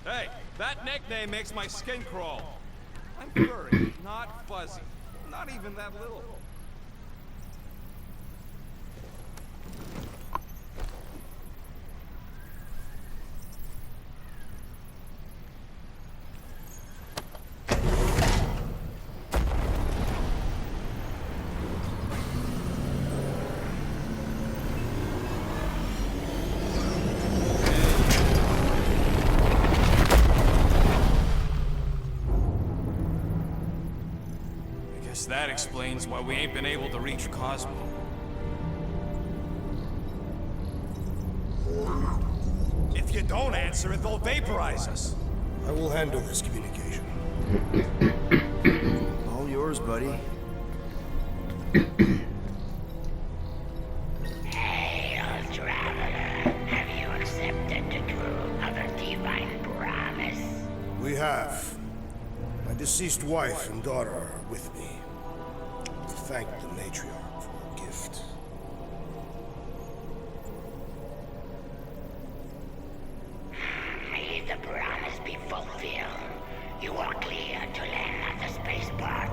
Hey, that nickname makes my skin crawl. I'm furry, not fuzzy. Not even that little. That explains why we ain't been able to reach Cosmo. If you don't answer it, they'll vaporize us. I will handle this communication. All yours, buddy. Hail, traveler. Have you accepted the truth of a divine promise? We have. My deceased wife and daughter are with me. To thank the matriarch for her gift. May the promise be fulfilled. You are clear to land at the spaceport.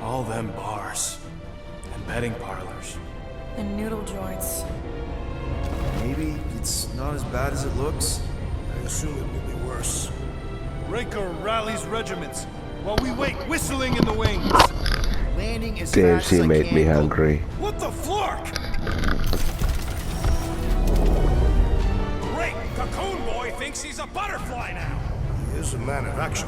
All them bars and betting parlors. And noodle joints. Maybe it's not as bad as it looks. I assume it will be worse. Raker rallies regiments while we wait whistling in the wings. Landing as Damn, fast she as I made can me go. hungry. What the flark? Great! Cocoon Boy thinks he's a butterfly now! He is a man of action.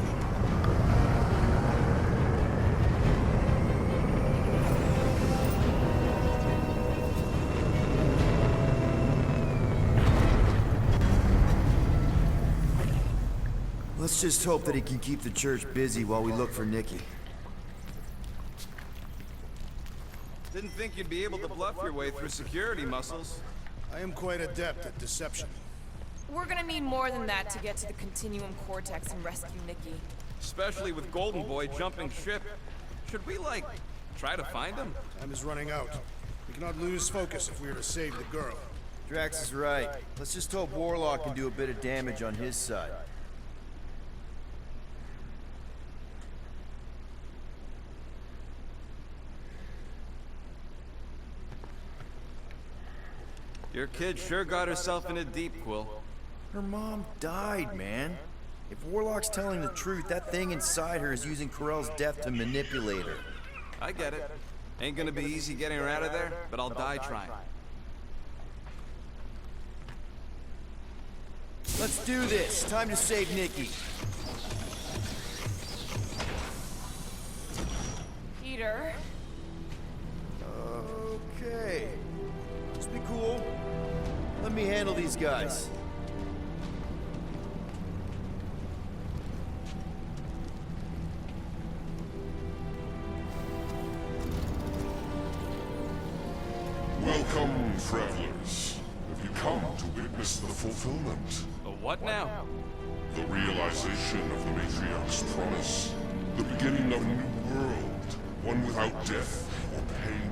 Let's just hope that he can keep the church busy while we look for Nikki. Didn't think you'd be able to bluff your way through security muscles. I am quite adept at deception. We're gonna need more than that to get to the Continuum Cortex and rescue Nikki. Especially with Golden Boy jumping ship. Should we, like, try to find him? Time is running out. We cannot lose focus if we are to save the girl. Drax is right. Let's just hope Warlock can do a bit of damage on his side. Your kid sure got herself in a deep, Quill. Her mom died, man. If Warlock's telling the truth, that thing inside her is using Corell's death to manipulate her. I get it. Ain't gonna be easy getting her out of there, but I'll die trying. Let's do this. Time to save Nikki. Peter. Okay. Just be cool. Let me handle these guys. Welcome, travelers. Have you come to witness the fulfillment? The what now? The realization of the Matriarch's promise. The beginning of a new world. One without death, or pain,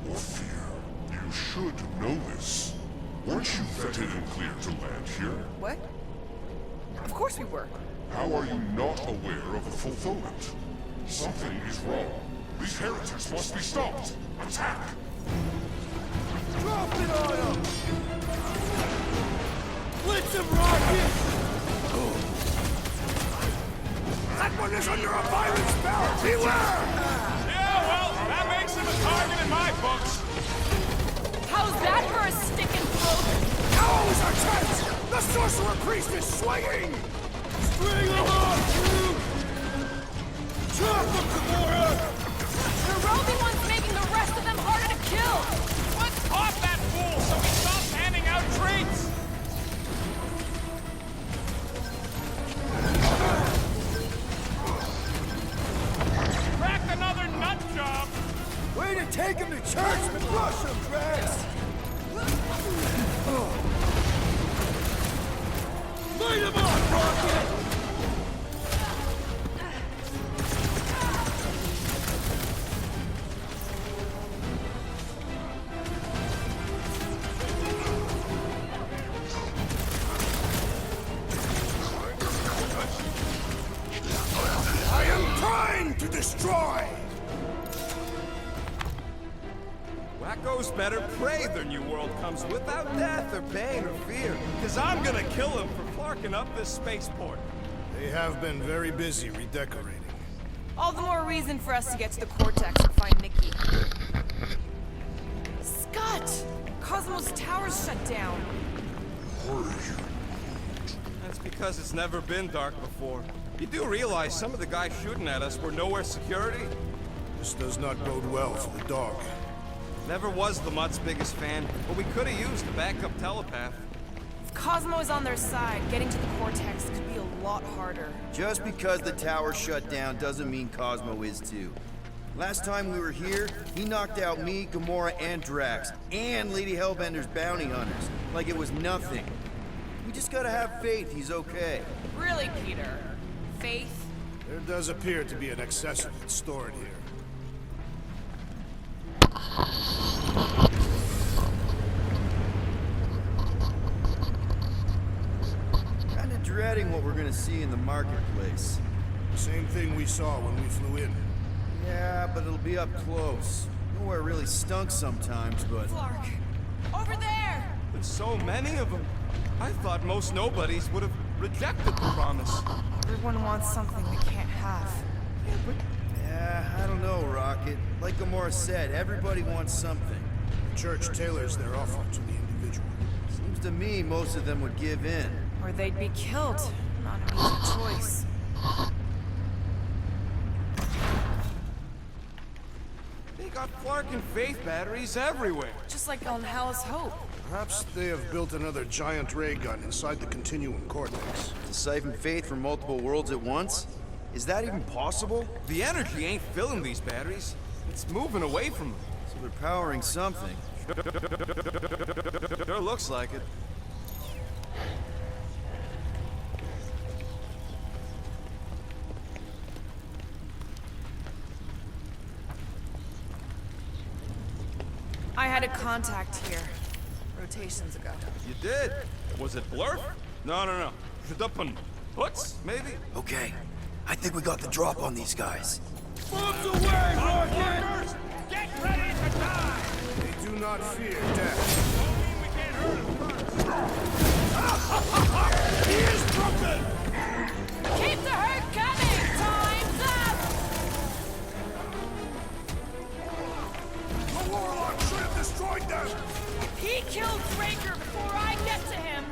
or fear. You should know this. Weren't you vetted and cleared to land here? What? Of course we were. How are you not aware of the fulfillment? Something is wrong. These heretics must be stopped. Attack! Drop it on him! Blitz him, Rocket! That one is under a virus spell! Beware! Yeah, well, that makes him a target in my books. How's that for a stick and throat? Now is our chance! The sorcerer priest is swinging! Bring him up, dude! Chop him, Gamora! The roving one's making the rest of them harder to kill! Let's off that fool so he stops handing out treats! Cracked another nut job! Way to take him to church and rush him, Drax! new world comes without death or pain or fear. Cause I'm gonna kill him for flarking up this spaceport. They have been very busy redecorating. All the more reason for us to get to the Cortex and find Nikki. Scott! Cosmos Tower's shut down. That's because it's never been dark before. You do realize some of the guys shooting at us were nowhere security? This does not bode well for the dog. Never was the Mutt's biggest fan, but we could have used a backup telepath. If Cosmo is on their side, getting to the Cortex could be a lot harder. Just because the tower shut down doesn't mean Cosmo is too. Last time we were here, he knocked out me, Gamora, and Drax, and Lady Hellbender's bounty hunters, like it was nothing. We just gotta have faith he's okay. Really, Peter? Faith? There does appear to be an excessivate stored here. Kinda dreading what we're gonna see in the marketplace. Same thing we saw when we flew in. Yeah, but it'll be up close. Nowhere really stunk sometimes, but... Clark! Over there! There's so many of them. I thought most nobodies would have rejected the promise. Everyone wants something they can't have. Yeah, I don't know, Rocket. Like Gamora said, everybody wants something. The church tailors their offer to the individual. Seems to me most of them would give in. Or they'd be killed. Not an easy choice. They got Clark and Faith batteries everywhere. Just like on Hal's Hope. Perhaps they have built another giant ray gun inside the Continuum Cortex. To siphon faith from multiple worlds at once? Is that even possible? The energy ain't filling these batteries. It's moving away from them. So they're powering something. Sure looks like it. I had a contact here. Rotations ago. You did? Was it Blurf? No. Shadupun. Hoots, maybe? Okay, I think we got the drop on these guys. Bombs away, Rocket! Get ready to die! They do not fear death. We can't hurt him. He is broken! Keep the herd coming! Time's up! The Warlock should have destroyed them! He killed Breaker before I get to him!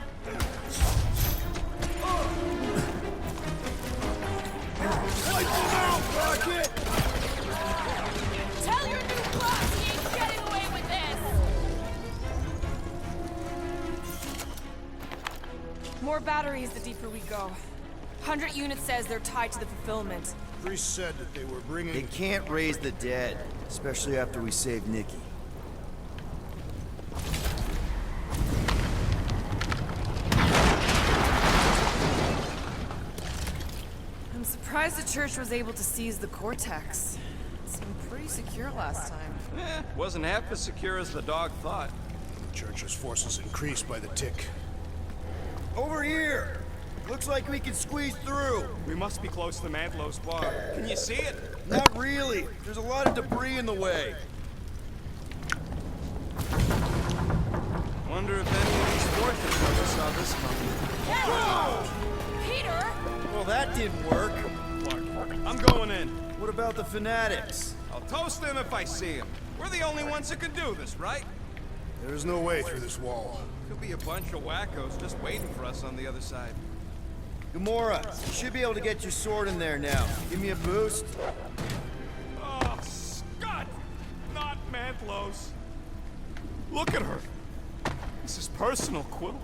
Wipe them out, Rocket! Tell your new boss he ain't getting away with this! More batteries the deeper we go. 100 units says they're tied to the fulfillment. Priest said that they were bringing... They can't raise the dead, especially after we save Nikki. I'm surprised the church was able to seize the Cortex. It seemed pretty secure last time. Wasn't half as secure as the dog thought. The church's forces increased by the tick. Over here! Looks like we can squeeze through. We must be close to the Mantlo's bar. Can you see it? Not really. There's a lot of debris in the way. Wonder if any of these forces ever saw this coming. Peter! Well, that didn't work. Clark, I'm going in. What about the fanatics? I'll toast them if I see them. We're the only ones that can do this, right? There's no way through this wall. Could be a bunch of wackos just waiting for us on the other side. Gamora, you should be able to get your sword in there now. Give me a boost. Oh, Scott! Not Mantlo's. Look at her. This is personal, Quill.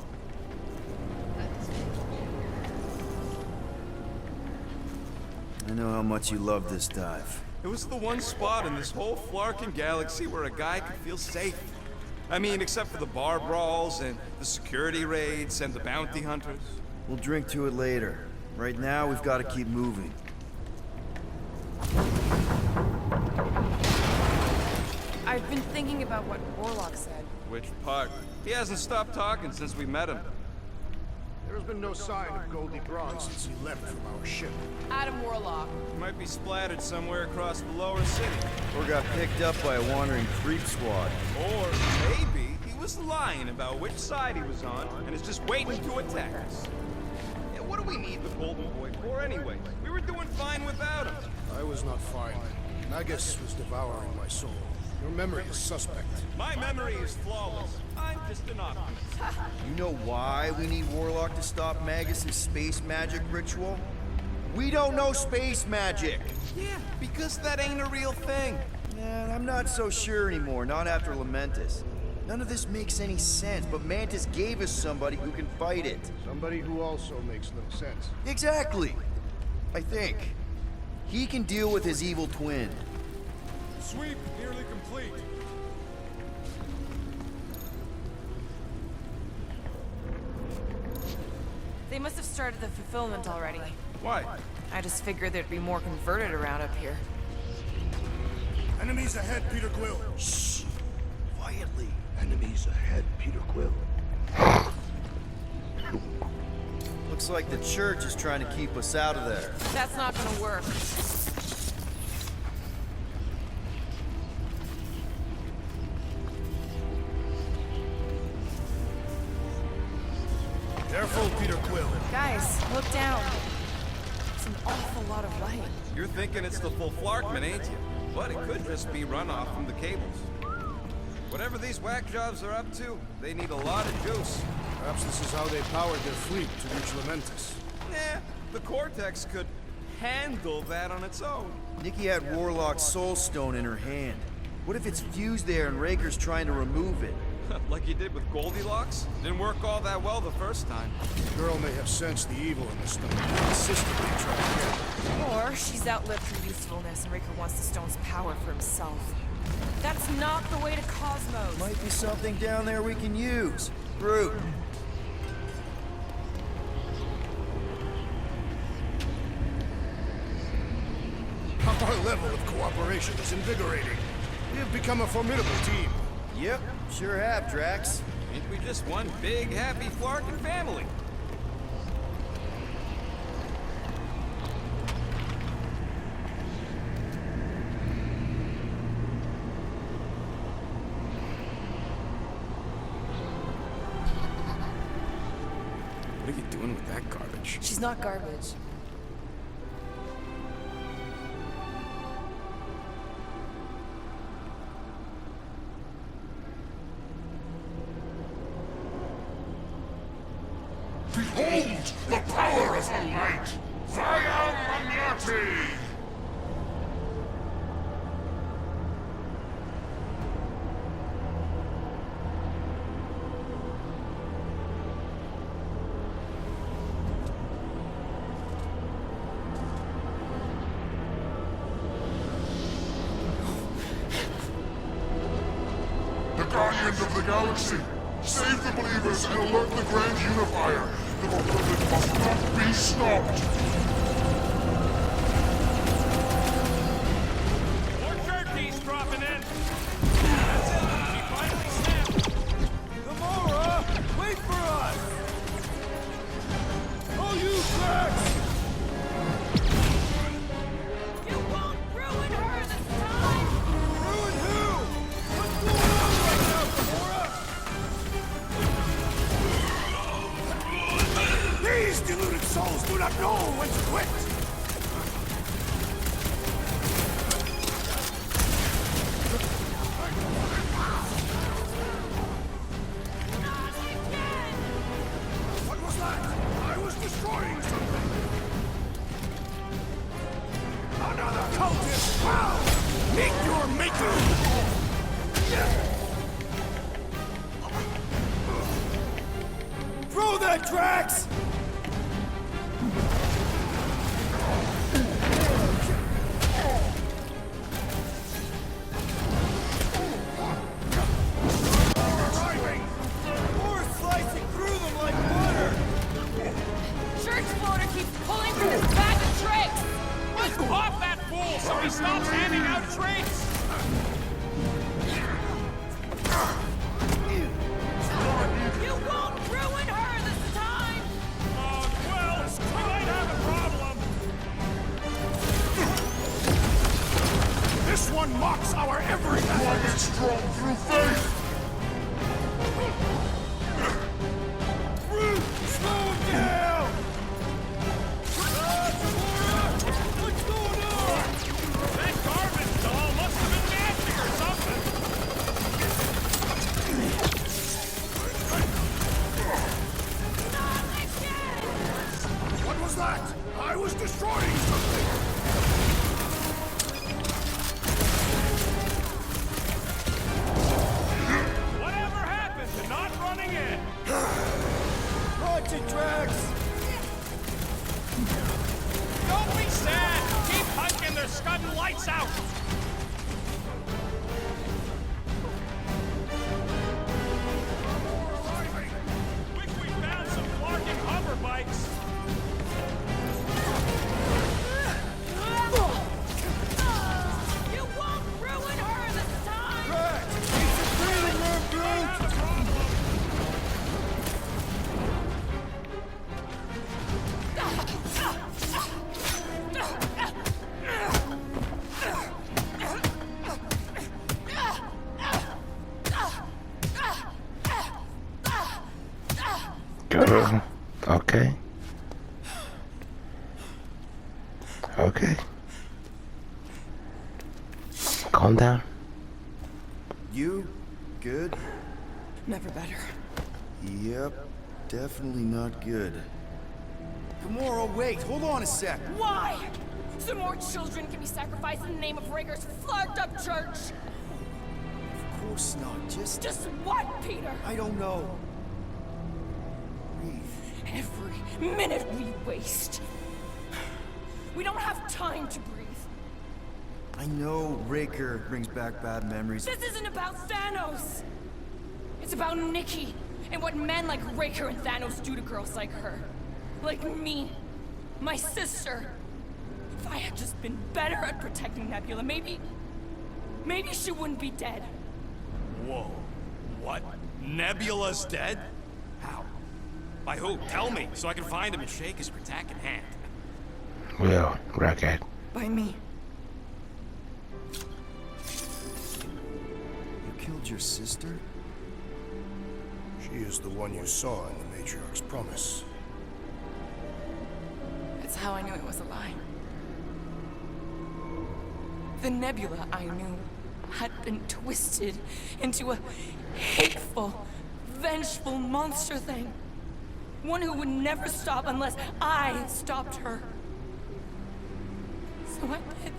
I know how much you love this dive. It was the one spot in this whole Flarkin galaxy where a guy could feel safe. I mean, except for the bar brawls and the security raids and the bounty hunters. We'll drink to it later. Right now, we've got to keep moving. I've been thinking about what Warlock said. Which part? He hasn't stopped talking since we met him. There has been no sign of Goldie Braun since he left from our ship. Adam Warlock. He might be splattered somewhere across the lower city. Or got picked up by a wandering creep squad. Or maybe he was was lying about which side he was on and is just waiting to attack us. Yeah, what do we need the Golden Boy for anyway? We were doing fine without him. I was not fine. Magus was devouring my soul. Your memory is suspect. My memory is flawless. I'm just an optimist. You know why we need Warlock to stop Magus' space magic ritual? We don't know space magic! Yeah, because that ain't a real thing. Man, I'm not so sure anymore, not after Lamentus. None of this makes any sense, but Mantis gave us somebody who can fight it. Somebody who also makes little sense. Exactly! I think. He can deal with his evil twin. Sweep nearly complete. They must have started the fulfillment already. Why? I just figured there'd be more converted around up here. Enemies ahead, Peter Quill. Shh! Quietly. Enemies ahead, Peter Quill. Looks like the church is trying to keep us out of there. That's not gonna work. Careful, Peter Quill. Guys, look down. It's an awful lot of light. You're thinking it's the full Flarkman, ain't you? But it could just be runoff from the cables. Whatever these whack jobs are up to, they need a lot of juice. Perhaps this is how they powered their fleet to reach Lamentus. Nah, the Cortex could handle that on its own. Nikki had Warlock's soul stone in her hand. What if it's fused there and Raker's trying to remove it? Like he did with Goldilocks? Didn't work all that well the first time. The girl may have sensed the evil in the stone and consistently tried to get it. Or she's outlived her usefulness and Raker wants the stone's power for himself. That's not the way to Cosmos. Might be something down there we can use. Brute. Our level of cooperation is invigorating. We have become a formidable team. Yep, sure have, Drax. Ain't we just one big, happy Flarkin family? What are you doing with that garbage? She's not garbage. Behold the power of the light! Via Magnati! The Guardians of the Galaxy! Save the believers and alert the Grand Unifier! The Republic must not be stopped! More turkeys dropping in. That's it. She finally snapped. Gamora, wait for us. Oh, you Drax! You won't ruin her this time! Ruin who? What's going on right now, Gamora? These deluded souls do not know when to quit. What was that? I was destroying something. Another cultist! Wow! Meet your maker! Throw that, Drax! Arriving! More slicing through them like butter! Church floater keeps pulling from his bag of tricks! Let's pop that fool so he stops handing out traits! You won't ruin her this time! Watch it, Drax! Don't be sad! Keep hiking, they're scudding lights out! Wish we found some Flarkin hover bikes! You won't ruin her this time! Girl. Okay. Okay. Calm down. You? Good? Never better. Yep. Definitely not good. Gamora, wait! Hold on a sec! Why? So more children can be sacrificed in the name of Raker's flagged up church! Of course not. Just what, Peter? I don't know. Breathe. Every minute we waste. We don't have time to breathe. I know Raker brings back bad memories. This isn't about Thanos. It's about Nikki and what men like Raker and Thanos do to girls like her. Like me. My sister. If I had just been better at protecting Nebula, maybe she wouldn't be dead. Whoa. What? Nebula's dead? How? By who? Tell me, so I can find him and shake his protecting hand. Well, Rocket. By me. You killed your sister? She is the one you saw in the Matriarch's promise. That's how I knew it was a lie. The Nebula I knew had been twisted into a hateful, vengeful monster thing. One who would never stop unless I stopped her. So I did.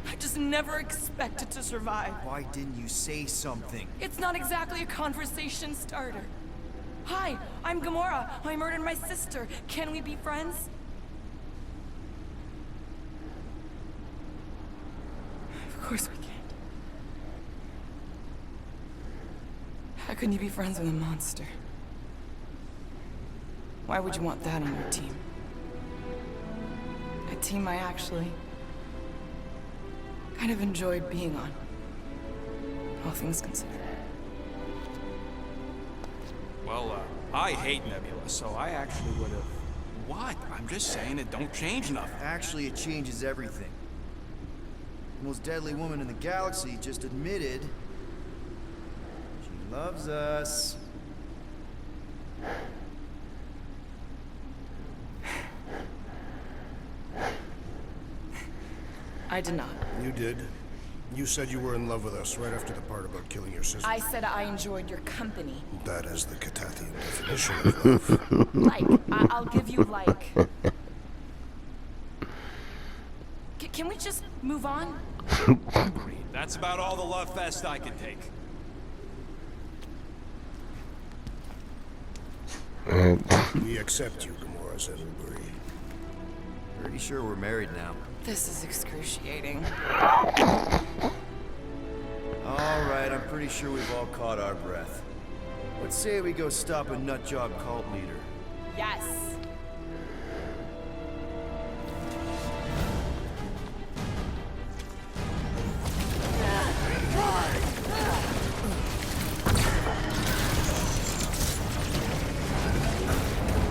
I just never expected to survive. Why didn't you say something? It's not exactly a conversation starter. Hi, I'm Gamora. I murdered my sister. Can we be friends? Of course we can't. How can you be friends with a monster? Why would you want that on your team? A team I actually kind of enjoyed being on. All things considered. Well, I hate Nebula, so I actually would have... What? I'm just saying it don't change nothing. Actually, it changes everything. The most deadly woman in the galaxy just admitted she loves us. I did not. You did. You said you were in love with us right after the part about killing your sister. I said I enjoyed your company. That is the Catathian definition of love. Like, I'll give you like. Can we just move on? That's about all the love fest I can take. We accept you, Gamora Zenubri. Pretty sure we're married now. This is excruciating. Alright, I'm pretty sure we've all caught our breath. Let's say we go stop a nutjob cult leader. Yes.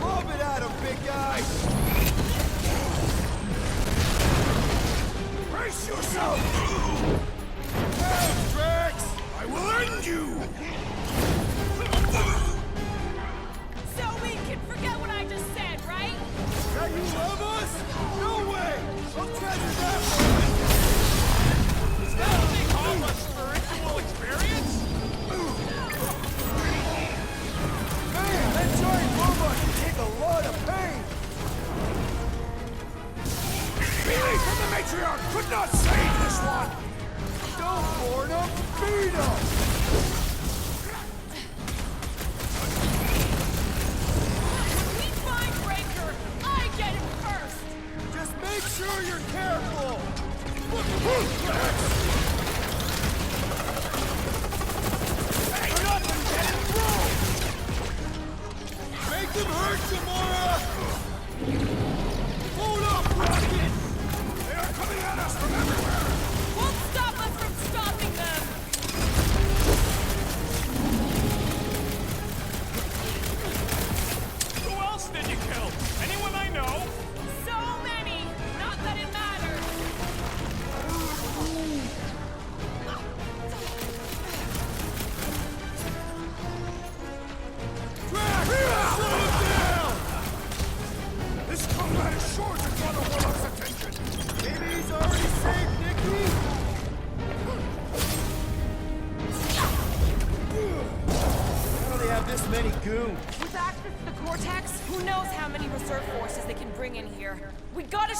Lob it at him, big guy! Brace yourself! Hey, Drax! I will end you! So we can forget what I just said, right? That you love us? No way! I'll treasure that moment! Is that what they call a spiritual experience? Man, that giant robot can take a lot of pain! Belief in the Matriarch could not save this one! Don't board him! Beat him! have this many goons? With access to the Cortex, who knows how many reserve forces they can bring in here. We gotta